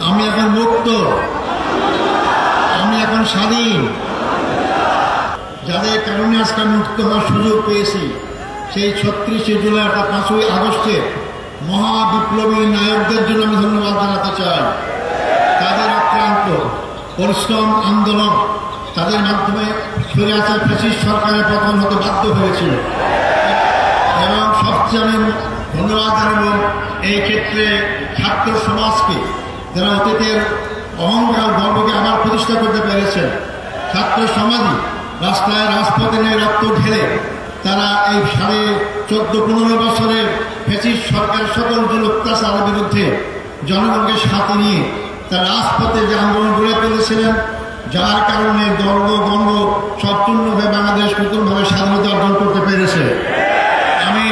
আমি এখন মুক্ত, আমি এখন স্বাধীন। যাদের কারণে আজকে মুক্ত হওয়ার সুযোগ পেয়েছি, সেই 36শে জুলাই অর্থাৎ 5ই আগস্টে মহাবিপ্লবী নায়কদের জন্য আমি ধন্যবাদ জানাতে চাই। তাদের অক্লান্ত পরিশ্রম আন্দোলন, তাদের মাধ্যমে স্বৈরাচার ফ্যাসিস্ট সরকারের পতন হতে বাধ্য হয়েছিল। এবং সবচেয়ে আমি ধন্যবাদ জানাব এই ক্ষেত্রে ছাত্র সমাজকে, যারা অতীতের অহংকার গর্বকে আবার প্রতিষ্ঠা করতে পেরেছেন। ছাত্র সমাজই রাস্তায় রাজপথে নিয়ে রক্ত ঢেলে তারা এই 14.5 বছরের ফ্যাসিস্ট সরকার সকল অত্যাচারের বিরুদ্ধে জনগণকে সাথে নিয়ে তারা রাজপথে যে আন্দোলন গড়ে তুলেছিলেন, যার কারণে গর্ব গর্ব সম্পূর্ণভাবে বাংলাদেশ নতুনভাবে স্বাধীনতা অর্জন করতে পেরেছে। আমি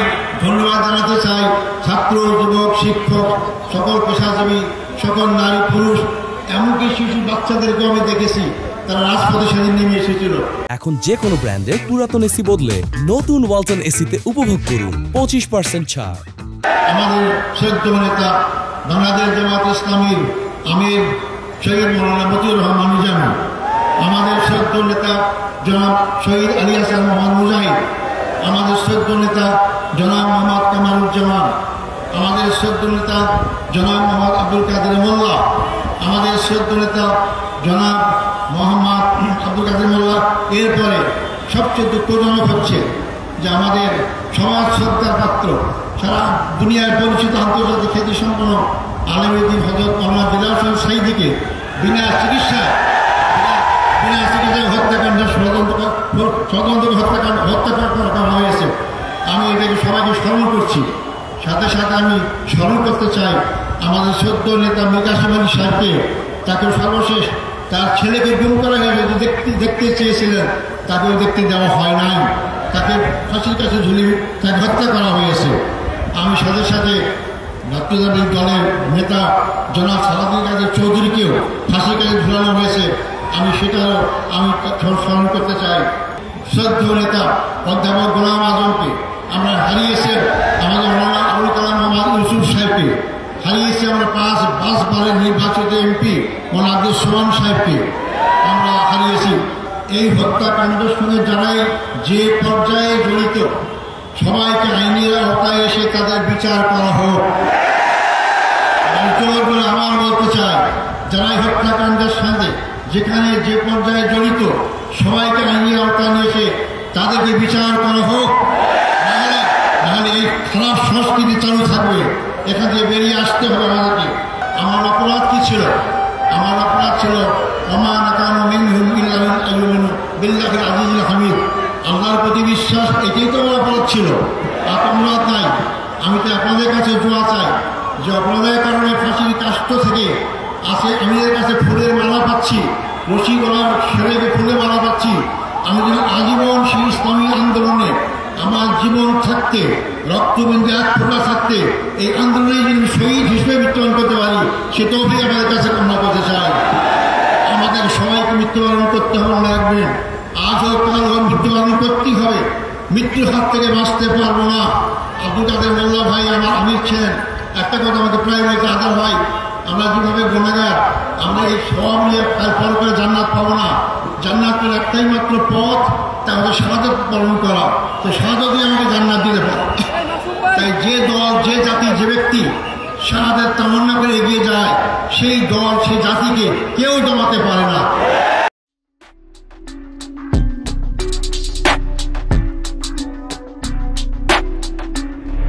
ধন্যবাদ জানাতে চাই ছাত্র, যুবক, শিক্ষক, সকল পেশাজীবী, সকল নারী পুরুষ, এমনকি শিশু বাচ্চাদেরকেও আমি দেখেছি তারা রাজপথে সেদিন নেমে এসেছিল। এখন যে কোনো ব্র্যান্ডের পুরাতন এসি বদলে নতুন ওয়ালটন এসিতে উপভোগ করুন 25% ছাড়। আমাদের শ্রদ্ধ নেতা বাংলাদেশ জামাত ইসলামীর আমির শহীদ মৌলানা মতিউর রহমান নিজামী, আমাদের শ্রদ্ধ নেতা জনাব শহীদ আলী হাসান মোহাম্মদ মুজাহিদ, আমাদের শ্রদ্ধ নেতা জনাব মোহাম্মদ কামারুজ্জামান, আমাদের শ্রদ্ধ নেতা জনাব মোহাম্মদ আব্দুল কাদের মোল্লা, আমাদের শ্রদ্ধ নেতা জনাব মোহাম্মদ আব্দুল কাদের মোল্লা। এরপরে সবচেয়ে দুঃখজনক হচ্ছে যে আমাদের সমাজ শ্রদ্ধার পাত্র, সারা দুনিয়ার পরিচিত আন্তর্জাতিক খ্যাতিসম্পন্ন আলেমের দিন হযরত মাওলানা বিলাল হোসেন সাঈদীকে বিনা চিকিৎসায় হত্যাকাণ্ডের ষড়যন্ত্র হত্যা করা হয়েছে। আমি এটাকে সবাইকে স্মরণ করছি। সাথে সাথে আমি স্মরণ করতে চাই আমাদের সদ্য নেতা মীর কাসেম আলী সাহেবকে। তাকে সর্বশেষ তার ছেলেকে গুম করা হয়েছে, দেখতে চেয়েছিলেন, তাকেও দেখতে দেওয়া হয় নাই, তাকে ফাঁসির কাছে ঝুলিয়ে তাকে হত্যা করা হয়েছে। আমি সাথে সাথে জাতীয়তাবাদী দলের নেতা জনাব সালাউদ্দিন কাদের চৌধুরীকেও ফাঁসির কাছে ঝুলানো হয়েছে, আমি সেটাও আমি স্মরণ করতে চাই। শ্রদ্ধেয় নেতা অধ্যাপক গোলাম আজমকে আমরা হারিয়েছি, আমাদের মৌলানা আবুল কালাম মোহাম্মদ ইউসুফ সাহেবকে হারিয়েছি, আমরা 5 বারের নির্বাচিত এমপি মৌলানা আব্দুল সোহান সাহেবকে আমরা হারিয়েছি। এই হত্যাকাণ্ডের সঙ্গে যারাই যে পর্যায়ে জড়িত সবাইকে আইনের আওতায় এসে তাদের বিচার করা হোক। জোর বলে আমার বলতে চাই, যারা এই হত্যাকাণ্ডের সঙ্গে যেখানে যে পর্যায়ে জড়িত সবাইকে আইনের আওতায় নিয়ে এসে তাদেরকে বিচার করা হোক, নাহলে এই খারাপ সংস্কৃতি চালু থাকবে। এখান থেকে বেরিয়ে আসতে হবে আমাদেরকে। আমার অপরাধ কি ছিল? আমার অপরাধ ছিল বিল্লাহিল আজিজুল হামিদ, আল্লাহর প্রতি বিশ্বাস, এটাই তো আমার অপরাধ ছিল। অপরাধ নাই। আমি তো আপনাদের কাছে দোয়া চাই যে অপরাধের কারণে ফাঁসির কাষ্ঠ থেকে আছে আমাদের কাছে ফুলের মালা পাচ্ছি, রশি গলার ছেলেকে ফুলের মালা পাচ্ছি। আমি যদি আজীবন সেই ইসলামী আন্দোলনে আমার জীবন থাকতে, রক্তবিন্দু এক ফোঁটা থাকতে এই আন্দোলনে যদি শহীদ হিসেবে মৃত্যুবরণ করতে পারি, সে তৌফিক আমাদের কাছে কামনা করতে চাই। আমাদের সবাইকে মৃত্যুবরণ করতে হবে, মনে রাখবেন। আজ হোক কাল হোক মৃত্যুবরণ করতেই হবে। মৃত্যুর হাত থেকে বাঁচতে পারবো না। আব্দুল কাদের মোল্লা ভাই আমার আমির ছিলেন। একটা কথা আমাকে প্রায় বলতে, আদার ভাই, আমরা যেভাবে গুনাহগার, আমরা এই সব নিয়ে ফল করে জান্নাত পাবো না। জান্নাতের একটাই মাত্র পথ, তা আমাদের শাহাদাত পালন করা। তো শাহাদাতই আমাকে জান্নাত দিতে পারে। তাই যে দল, যে জাতি, যে ব্যক্তি শাহাদাত তামান্না করে এগিয়ে যায়, সেই দল, সেই জাতিকে কেউ দমাতে পারে না।